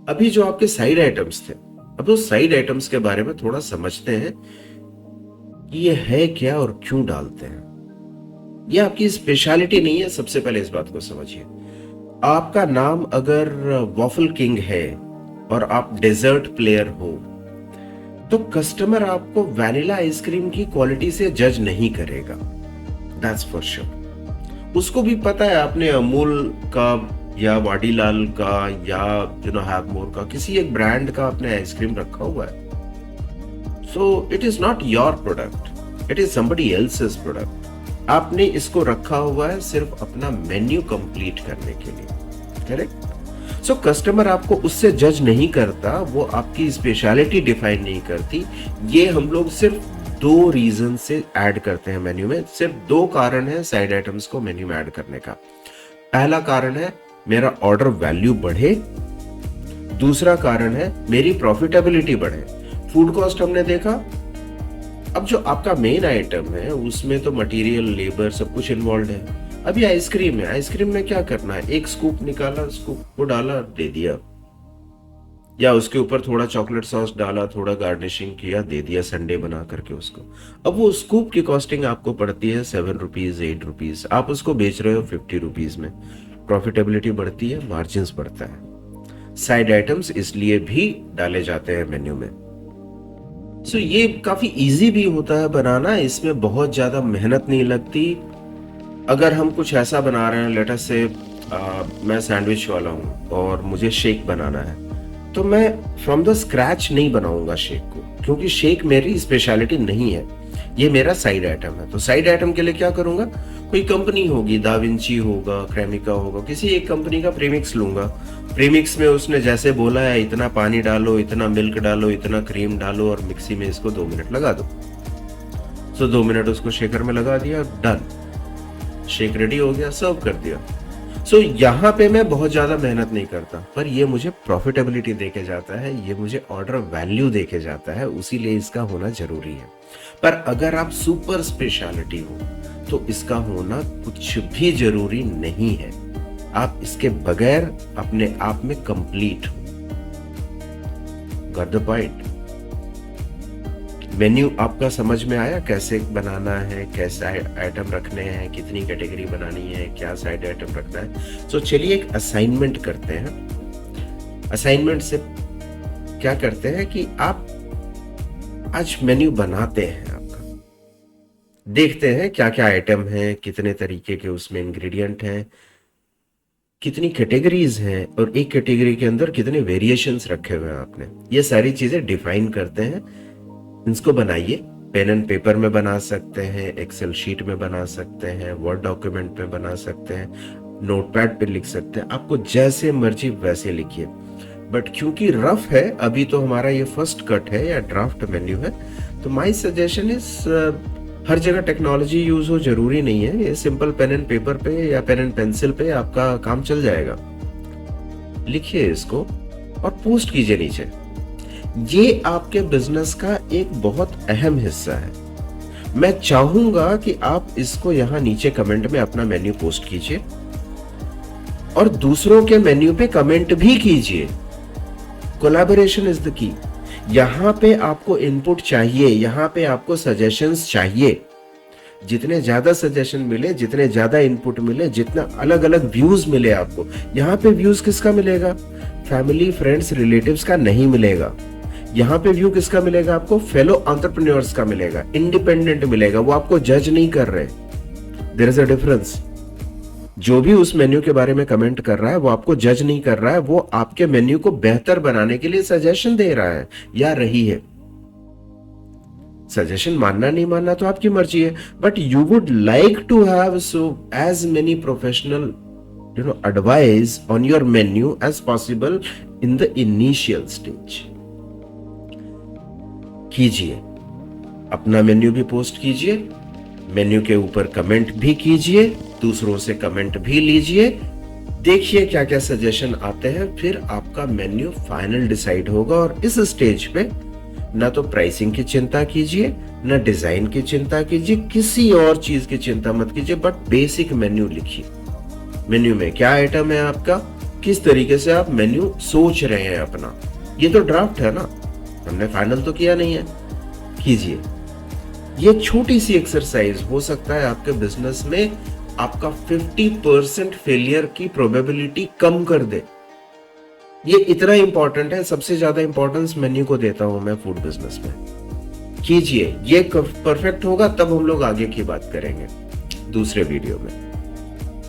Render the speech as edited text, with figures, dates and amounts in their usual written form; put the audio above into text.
अभी जो आपके साइड आइटम्स थे, अब उस साइड आइटम्स के बारे में थोड़ा समझते हैं कि ये है क्या और क्यों डालते हैं। ये आपकी स्पेशलिटी नहीं है, सबसे पहले इस बात को समझिए। आपका नाम अगर वॉफल किंग है और आप डेजर्ट प्लेयर हो, तो कस्टमर आपको वैनिला आइसक्रीम की क्वालिटी से जज नहीं करेगा, दैट्स फॉर श्योर। उसको भी पता है आपने अमूल का या वाडीलाल का या हैवमोर का किसी एक ब्रांड का आपने आइसक्रीम रखा हुआ है। So it is not your product, it is somebody else's product. आपने इसको रखा हुआ है सिर्फ अपना मेन्यू कंप्लीट करने के लिए, करेक्ट? सो कस्टमर आपको उससे जज नहीं करता, वो आपकी स्पेशलिटी डिफाइन नहीं करती। ये हम लोग सिर्फ दो रीजन से ऐड करते हैं मेन्यू में। सिर्फ दो कारण है साइड आइटम्स को मेन्यू में ऐड करने का। पहला कारण है मेरा ऑर्डर वैल्यू बढ़े, दूसरा कारण है मेरी प्रॉफिटेबिलिटी बढ़े। फूड कॉस्ट हमने देखा। अब जो आपका मेन आइटम है उसमें तो मटेरियल, लेबर सब कुछ इन्वॉल्व है। अभी आइसक्रीम है, आइसक्रीम में क्या करना है, एक स्कूप निकाला, स्कूप को डाला, दे दिया, या उसके ऊपर थोड़ा चॉकलेट सॉस डाला, थोड़ा गार्निशिंग किया, दे दिया संडे बना करके उसको। अब वो स्कूप की कॉस्टिंग आपको पड़ती है 7 रुपीज, 8 रुपीज, आप उसको बेच रहे हो 50 रुपीज में। प्रॉफिटेबिलिटी बढ़ती है, मार्जिन्स बढ़ता है। साइड आइटम्स इसलिए भी डाले जाते हैं मेन्यू में। सो ये काफी इजी भी होता है बनाना, इसमें बहुत ज्यादा मेहनत नहीं लगती। अगर हम कुछ ऐसा बना रहे हैं, लेट अस से मैं सैंडविच वाला हूँ और मुझे शेक बनाना है, तो मैं फ्रॉम द स्क्रैच नहीं बनाऊंगा शेक को, क्योंकि शेक मेरी स्पेशलिटी नहीं है, ये मेरा साइड आइटम है। तो साइड आइटम के लिए क्या करूंगा, कोई कंपनी होगी, दाविंची होगा, क्रेमिका होगा, किसी एक कंपनी का प्रीमिक्स लूंगा। प्रीमिक्स में उसने जैसे बोला है इतना पानी डालो, इतना मिल्क डालो, इतना क्रीम डालो और मिक्सी में इसको 2 मिनट लगा दो। तो 2 मिनट उसको शेकर में लगा दिया, डन, शेक रेडी हो गया, सर्व कर दिया। सो यहाँ पे मैं बहुत ज्यादा मेहनत नहीं करता, पर ये मुझे प्रॉफिटेबिलिटी देके जाता है, ये मुझे ऑर्डर वैल्यू देके जाता है, उसीलिए इसका होना जरूरी है। पर अगर आप सुपर स्पेशलिटी हो तो इसका होना कुछ भी जरूरी नहीं है। आप इसके बगैर अपने आप में कंप्लीट हो। Got the point? मेन्यू आपका समझ में आया, कैसे बनाना है, कैसे आइटम रखने हैं, कितनी कैटेगरी बनानी है, क्या साइड आइटम रखना है। सो चलिए एक असाइनमेंट करते हैं। असाइनमेंट से क्या करते हैं कि आप आज मेन्यू बनाते हैं, आपका देखते हैं क्या क्या आइटम है, कितने तरीके के उसमें इंग्रेडिएंट हैं, कितनी कैटेगरीज हैं और एक कैटेगरी के अंदर कितने वेरिएशंस रखे हुए हैं आपने। ये सारी चीजें डिफाइन करते हैं। इसको बनाइए, पेन एंड पेपर में बना सकते हैं, एक्सेल शीट में बना सकते हैं, वर्ड डॉक्यूमेंट में बना सकते हैं, नोटपैड पे लिख सकते हैं, आपको जैसे मर्जी वैसे लिखिए। बट क्योंकि रफ है, अभी तो हमारा ये फर्स्ट कट है या ड्राफ्ट मेन्यू है, तो माय सजेशन इज हर जगह टेक्नोलॉजी यूज हो जरूरी नहीं है। ये सिंपल पेन एंड पेपर पे या पेन एंड पेंसिल पे आपका काम चल जाएगा। लिखिए इसको और पोस्ट कीजिए नीचे। ये आपके बिजनेस का एक बहुत अहम हिस्सा है। मैं चाहूंगा कि आप इसको यहां नीचे कमेंट में अपना मेन्यू पोस्ट कीजिए और दूसरों के मेन्यू पे कमेंट भी कीजिए। Collaboration is the key. यहां पे आपको इनपुट चाहिए, यहां पे आपको सजेशंस चाहिए। जितने ज्यादा सजेशन मिले, जितने ज्यादा इनपुट मिले, जितना अलग अलग व्यूज मिले आपको। यहां पे व्यूज किसका मिलेगा? फैमिली, फ्रेंड्स, रिलेटिव्स का नहीं मिलेगा। यहां पे व्यू किसका मिलेगा आपको? फेलो एंटरप्रेन्योर्स का मिलेगा, इंडिपेंडेंट मिलेगा। वो आपको जज नहीं कर रहे। There is a difference. जो भी उस मेन्यू के बारे में कमेंट कर रहा है वो आपको जज नहीं कर रहा है, वो आपके मेन्यू को बेहतर बनाने के लिए सजेशन दे रहा है या रही है। सजेशन मानना नहीं मानना तो आपकी मर्जी है, but you would like to have so as many professional advice on your menu as possible in the initial stage। कीजिए, अपना मेन्यू भी पोस्ट कीजिए, मेन्यू के ऊपर कमेंट भी कीजिए, दूसरों से कमेंट भी लीजिए, देखिए क्या क्या सजेशन आते हैं, फिर आपका मेन्यू फाइनल डिसाइड होगा। और इस स्टेज पे ना तो प्राइसिंग की चिंता कीजिए, ना डिजाइन की चिंता कीजिए, किसी और चीज की चिंता मत कीजिए, बट बेसिक मेन्यू लिखिए। मेन्यू में क्या आइटम है आपका, किस तरीके से आप मेन्यू सोच रहे हैं अपना। ये तो ड्राफ्ट है ना, हमने फाइनल तो किया नहीं है। कीजिए, ये छोटी सी एक्सरसाइज हो सकता है आपके बिजनेस में आपका 50% फेलियर की प्रोबेबिलिटी कम कर दे। ये इतना इंपॉर्टेंट है, सबसे ज्यादा इंपॉर्टेंस मेन्यू को देता हूं मैं फूड बिजनेस में। कीजिए, ये परफेक्ट होगा तब हम लोग आगे की बात करेंगे दूसरे वीडियो में।